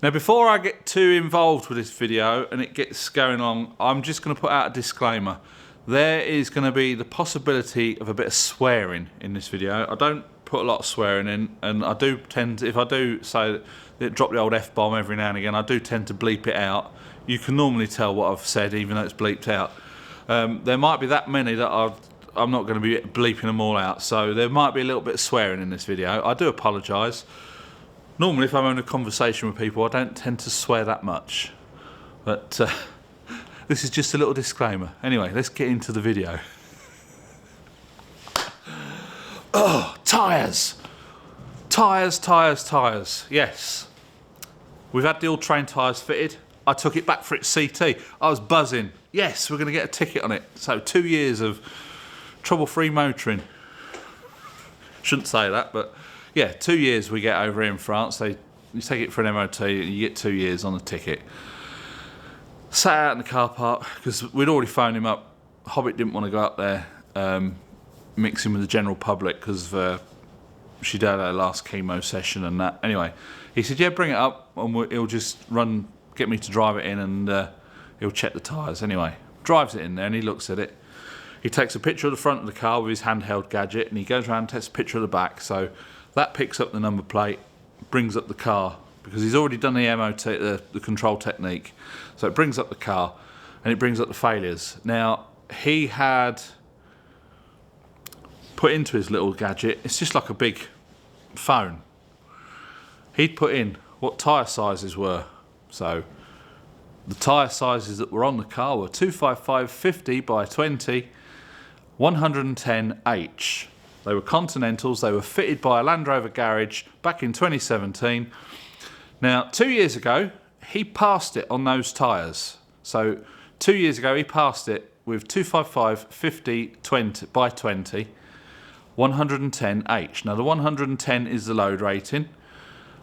Now before I get too involved with this video and it gets going on, I'm just going to put out a disclaimer. There is going to be the possibility of a bit of swearing in this video. I don't put a lot of swearing in, and I do tend to, if I do say drop the old F-bomb every now and again, I do tend to bleep it out. You can normally tell what I've said even though it's bleeped out. There might be that many that I'm not going to be bleeping them all out, so there might be a little bit of swearing in this video. I do apologise. Normally, if I'm in a conversation with people, I don't tend to swear that much. But this is just a little disclaimer. Anyway, let's get into the video. Oh, tyres! Tyres, tyres, tyres. Yes. We've had the all-terrain tyres fitted. I took it back for its CT. I was buzzing. Yes, we're going to get a ticket on it. So 2 years of trouble-free motoring. Shouldn't say that, but... yeah, 2 years we get over here in France. You take it for an MOT and you get 2 years on the ticket. Sat out in the car park because we'd already phoned him up. Hobbit didn't want to go up there mixing with the general public because she'd had her last chemo session and that. Anyway, he said, yeah, bring it up and he'll just get me to drive it in and he'll check the tyres. Anyway, drives it in there and he looks at it. He takes a picture of the front of the car with his handheld gadget and he goes around and takes a picture of the back. So that picks up the number plate, brings up the car, because he's already done the MOT, the control technique. So it brings up the car, and it brings up the failures. Now, he had put into his little gadget, it's just like a big phone. He'd put in what tyre sizes were. So the tyre sizes that were on the car were 255 50 by 20, 110H. They were Continentals, they were fitted by a Land Rover garage back in 2017. Now, 2 years ago, he passed it on those tyres. So, 2 years ago, he passed it with 255 50 20 by 20, 110H. Now, the 110 is the load rating,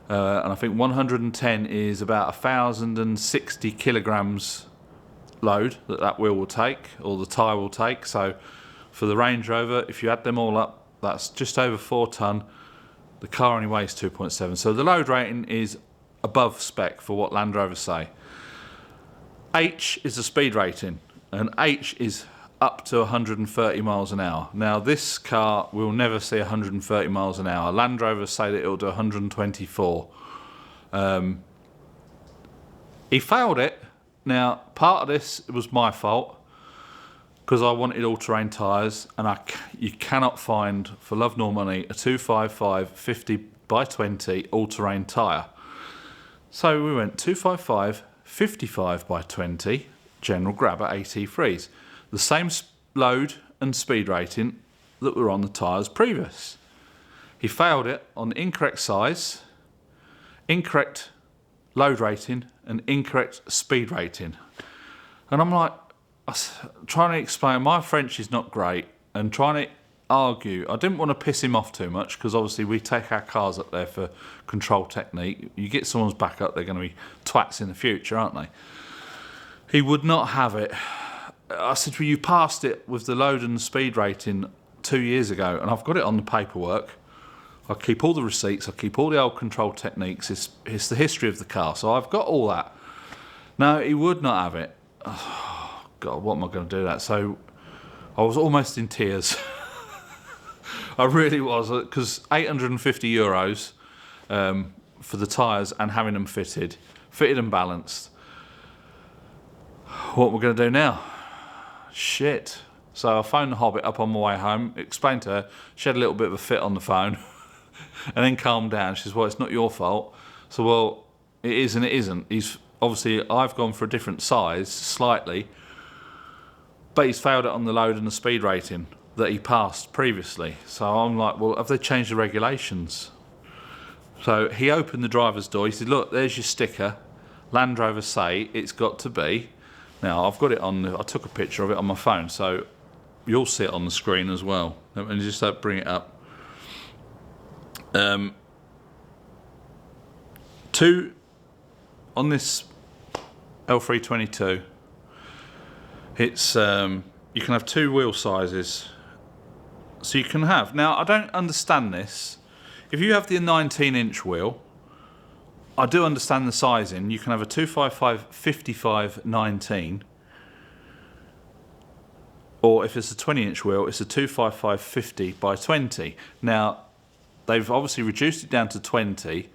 and I think 110 is about 1,060 kilograms load that wheel will take, or the tyre will take. So, for the Range Rover, if you add them all up, that's just over 4 tonne. The car only weighs 2.7. So the load rating is above spec for what Land Rovers say. H is the speed rating, and H is up to 130 miles an hour. Now this car will never see 130 miles an hour. Land Rovers say that it'll do 124. He failed it. Now part of this was my fault, because I wanted all-terrain tyres, and you cannot find, for love nor money, a 255 50 by 20 all-terrain tyre. So we went 255 55 by 20 general grabber AT3s. The same load and speed rating that were on the tyres previous. He failed it on the incorrect size, incorrect load rating, and incorrect speed rating. And I'm like, trying to explain, my French is not great, and trying to argue, I didn't want to piss him off too much, because obviously we take our cars up there for control technique. You get someone's back up, they're going to be twats in the future, aren't they? He would not have it. I said, well, you passed it with the load and the speed rating 2 years ago, and I've got it on the paperwork. I keep all the receipts, I keep all the old control techniques, it's the history of the car, so I've got all that. No, he would not have it. God, what am I going to do that? So I was almost in tears. I really was, because 850 euros for the tyres and having them fitted and balanced. What am I going to do now? Shit. So I phoned the Hobbit up on my way home, explained to her, she had a little bit of a fit on the phone, and then calmed down. She says, well, it's not your fault. So, well, it is and it isn't. Obviously, I've gone for a different size, slightly, but he's failed it on the load and the speed rating that he passed previously. So I'm like, well, have they changed the regulations? So he opened the driver's door. He said, look, there's your sticker. Land Rover say it's got to be. Now, I've got it I took a picture of it on my phone, so you'll see it on the screen as well. Let me just bring it up. On this L322, it's you can have 2 wheel sizes. So you can have, now I don't understand this, if you have the 19-inch wheel, I do understand the sizing. You can have a 255 55 19, or if it's a 20-inch wheel, it's a 255 50 by 20. Now, they've obviously reduced it down to 20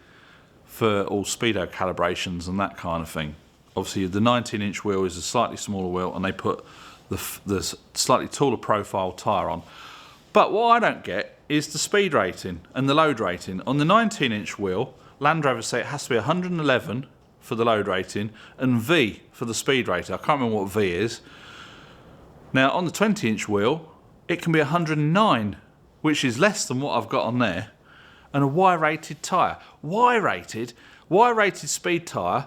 for all speedo calibrations and that kind of thing. Obviously, the 19-inch wheel is a slightly smaller wheel, and they put the slightly taller profile tyre on. But what I don't get is the speed rating and the load rating. On the 19-inch wheel, Land Rover say it has to be 111 for the load rating and V for the speed rating. I can't remember what V is. Now, on the 20-inch wheel, it can be 109, which is less than what I've got on there, and a Y-rated tyre. Y-rated speed tyre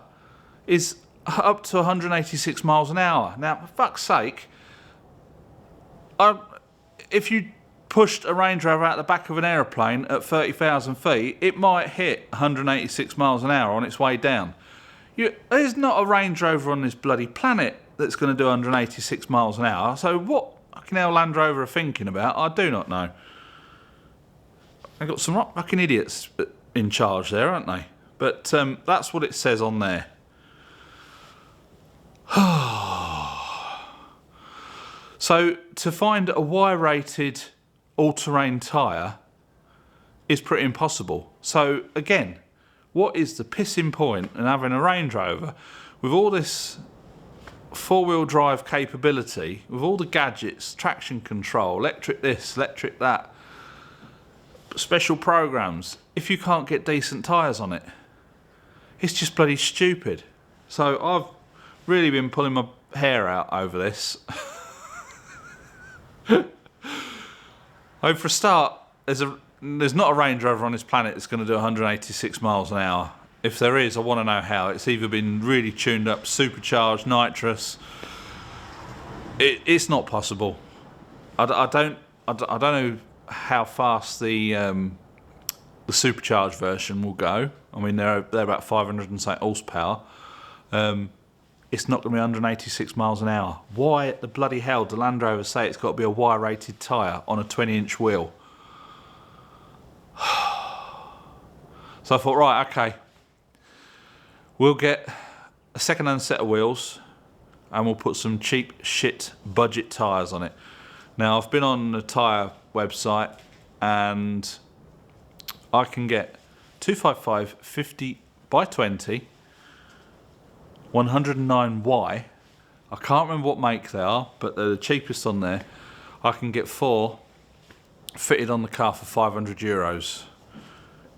is up to 186 miles an hour. Now, for fuck's sake, if you pushed a Range Rover out the back of an aeroplane at 30,000 feet, it might hit 186 miles an hour on its way down. There's not a Range Rover on this bloody planet that's going to do 186 miles an hour. So what fucking hell Land Rover are thinking about, I do not know. They've got some fucking idiots in charge there, aren't they? But that's what it says on there. So to find a Y-rated all-terrain tyre is pretty impossible. So again, what is the pissing point in having a Range Rover with all this four-wheel drive capability, with all the gadgets, traction control, electric this, electric that, special programs, if you can't get decent tyres on it? It's just bloody stupid. So I've really been pulling my hair out over this. For a start, there's not a Range Rover on this planet that's going to do 186 miles an hour. If there is, I want to know how. It's either been really tuned up, supercharged, nitrous. It's not possible. I don't know how fast the supercharged version will go. I mean, they're about 500 and something horsepower. It's not going to be 186 miles an hour. Why the bloody hell do Land Rover say it's got to be a Y-rated tyre on a 20-inch wheel? So I thought, right, okay, we'll get a second-hand set of wheels and we'll put some cheap shit budget tyres on it. Now, I've been on the tyre website and I can get 255 50 by 20 109Y. I can't remember what make they are, but they're the cheapest on there. I can get 4 fitted on the car for €500.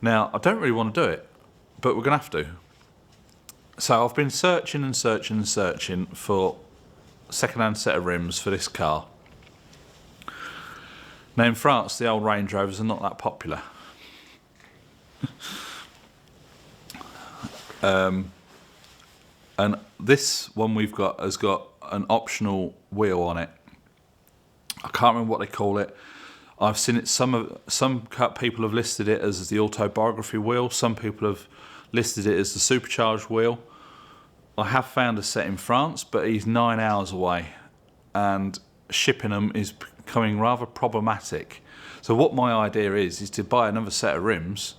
Now, I don't really want to do it, but we're going to have to. So I've been searching and searching and searching for a second-hand set of rims for this car. Now, in France, the old Range Rovers are not that popular. And this one we've got has got an optional wheel on it. I can't remember what they call it. I've seen it. Some people have listed it as the autobiography wheel. Some people have listed it as the supercharged wheel. I have found a set in France, but he's 9 hours away, and shipping them is becoming rather problematic. So what my idea is to buy another set of rims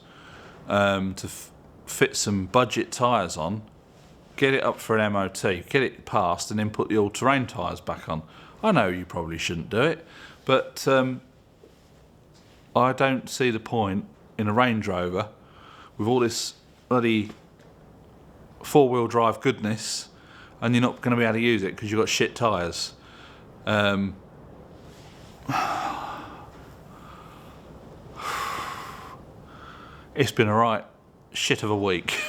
to fit some budget tyres on. Get it up for an MOT, get it passed, and then put the all-terrain tyres back on. I know you probably shouldn't do it, but I don't see the point in a Range Rover with all this bloody four-wheel drive goodness, and you're not going to be able to use it because you've got shit tyres. It's been a right shit of a week.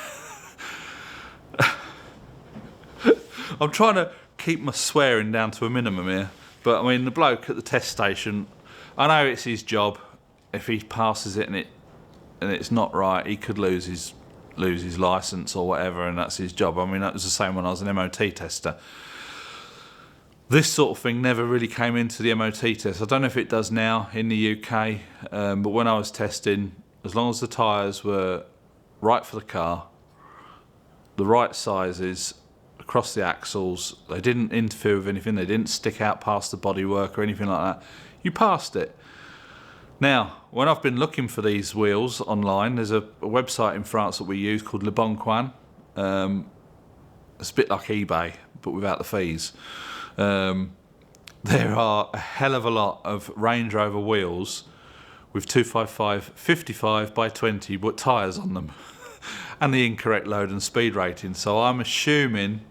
I'm trying to keep my swearing down to a minimum here, but I mean, the bloke at the test station, I know it's his job. If he passes it and it's not right, he could lose his licence or whatever, and that's his job. I mean, that was the same when I was an MOT tester. This sort of thing never really came into the MOT test. I don't know if it does now in the UK, but when I was testing, as long as the tyres were right for the car, the right sizes, across the axles, they didn't interfere with anything, they didn't stick out past the bodywork or anything like that, you passed it. Now, when I've been looking for these wheels online, there's a website in France that we use called Le Bon Coin. It's a bit like eBay, but without the fees. There are a hell of a lot of Range Rover wheels with 255 55 by 20 tyres on them and the incorrect load and speed rating. So I'm assuming,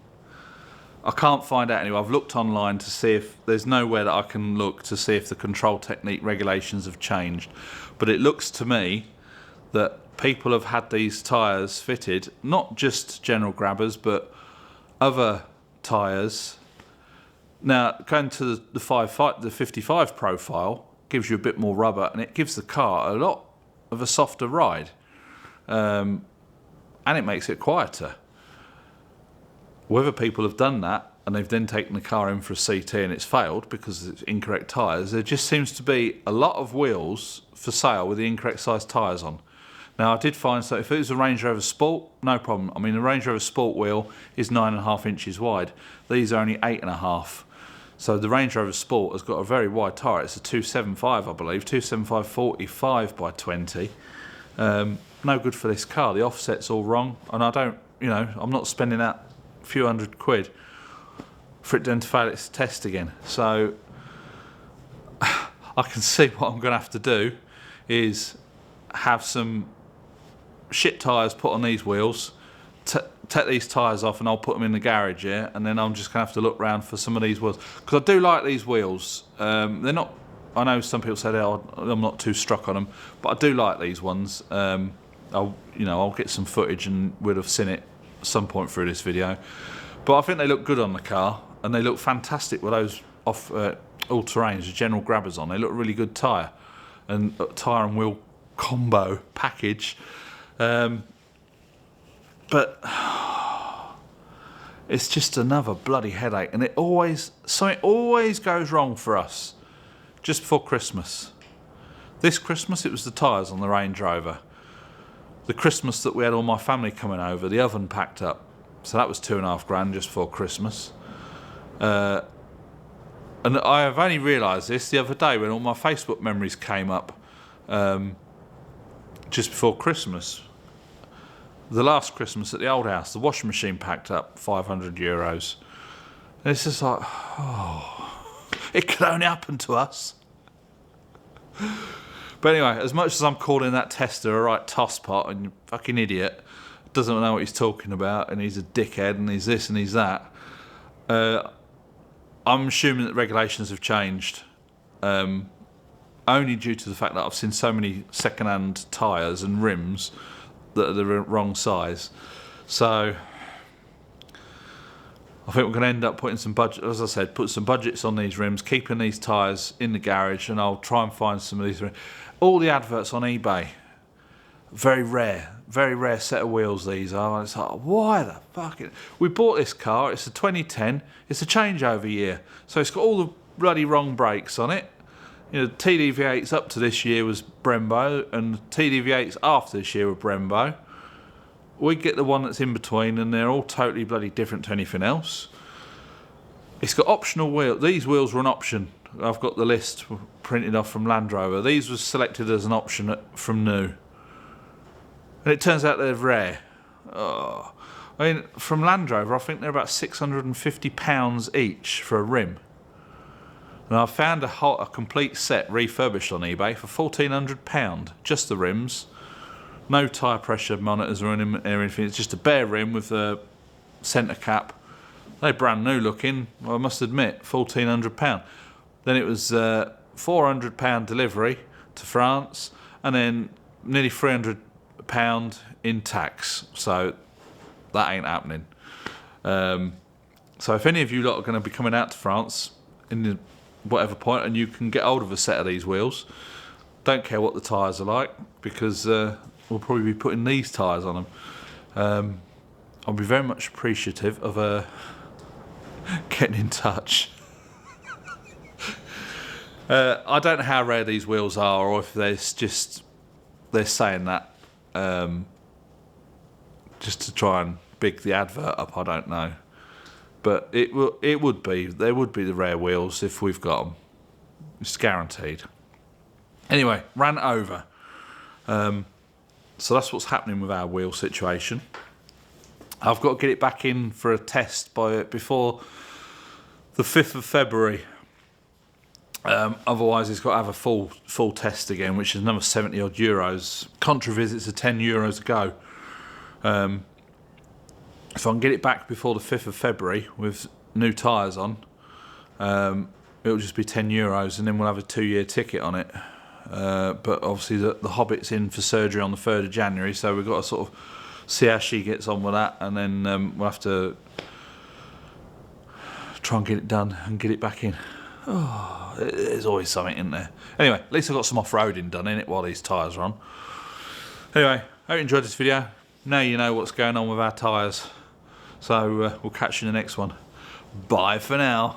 I can't find out anyway. I've looked online to see if there's nowhere that I can look to see if the control technique regulations have changed. But it looks to me that people have had these tyres fitted, not just general grabbers, but other tyres. Now, going to the 55 profile gives you a bit more rubber, and it gives the car a lot of a softer ride, and it makes it quieter. Whether people have done that and they've then taken the car in for a CT and it's failed because it's incorrect tyres, there just seems to be a lot of wheels for sale with the incorrect size tyres on. Now, I did find, so if it was a Range Rover Sport, no problem. I mean, the Range Rover Sport wheel is 9.5 inches wide. These are only 8.5. So the Range Rover Sport has got a very wide tyre. It's a 275, I believe, 275 45 by 20. No good for this car. The offset's all wrong, and I don't, I'm not spending that few £100 for it then to fail its test again. So I can see what I'm going to have to do is have some shit tyres put on these wheels, take these tyres off, and I'll put them in the garage here, and then I'm just going to have to look around for some of these wheels, because I do like these wheels. They're not, I know some people say I'm not too struck on them, but I do like these ones. I'll get some footage and we'd have seen it at some point through this video, but I think they look good on the car, and they look fantastic with those off all-terrains, the general grabbers on. They look really good tyre and wheel combo package. But it's just another bloody headache, and something always goes wrong for us just before Christmas. This Christmas it was the tyres on the Range Rover. The Christmas that we had all my family coming over, the oven packed up, so that was £2.5 just before Christmas. And I have only realised this the other day when all my Facebook memories came up just before Christmas. The last Christmas at the old house, the washing machine packed up, €500. And it's just like, it could only happen to us. But anyway, as much as I'm calling that tester a right tosspot and fucking idiot, doesn't know what he's talking about, and he's a dickhead, and he's this and he's that, I'm assuming that regulations have changed, only due to the fact that I've seen so many second-hand tyres and rims that are the wrong size. So I think we're going to end up putting some budget, as I said, put some budgets on these rims, keeping these tyres in the garage, and I'll try and find some of these. All the adverts on eBay, very rare set of wheels these are. And it's like, why the fuck? We bought this car, it's a 2010, it's a changeover year, so it's got all the bloody wrong brakes on it. TDV8s up to this year was Brembo, and TDV8s after this year were Brembo. We get the one that's in between, and they're all totally bloody different to anything else. It's got optional wheels. These wheels were an option. I've got the list printed off from Land Rover. These was selected as an option from new. And it turns out they're rare. I mean, from Land Rover, I think they're about £650 each for a rim. And I found a complete set refurbished on eBay for £1,400, just the rims. No tyre pressure monitors or anything, it's just a bare rim with a centre cap. They're brand new looking, I must admit, £1,400. Then it was £400 delivery to France, and then nearly £300 in tax, so that ain't happening. So if any of you lot are going to be coming out to France in the whatever point, and you can get hold of a set of these wheels, don't care what the tyres are like, because we'll probably be putting these tyres on them. I'll be very much appreciative of getting in touch. I don't know how rare these wheels are, or if they're saying that just to try and big the advert up. I don't know, but there would be the rare wheels if we've got them. It's guaranteed. Anyway, ran over. So that's what's happening with our wheel situation. I've got to get it back in for a test before the 5th of February. Otherwise, it's got to have a full test again, which is another 70 odd euros. Contra visits are €10 a go. If I can get it back before the 5th of February with new tyres on, it'll just be €10, and then we'll have a 2-year ticket on it. But obviously the Hobbit's in for surgery on the 3rd of January, so we've got to sort of see how she gets on with that, and then we'll have to try and get it done and get it back in. Oh, there's always something in there. Anyway, at least I've got some off-roading done in it while these tyres are on. Anyway, hope you enjoyed this video. Now you know what's going on with our tyres. So we'll catch you in the next one. Bye for now.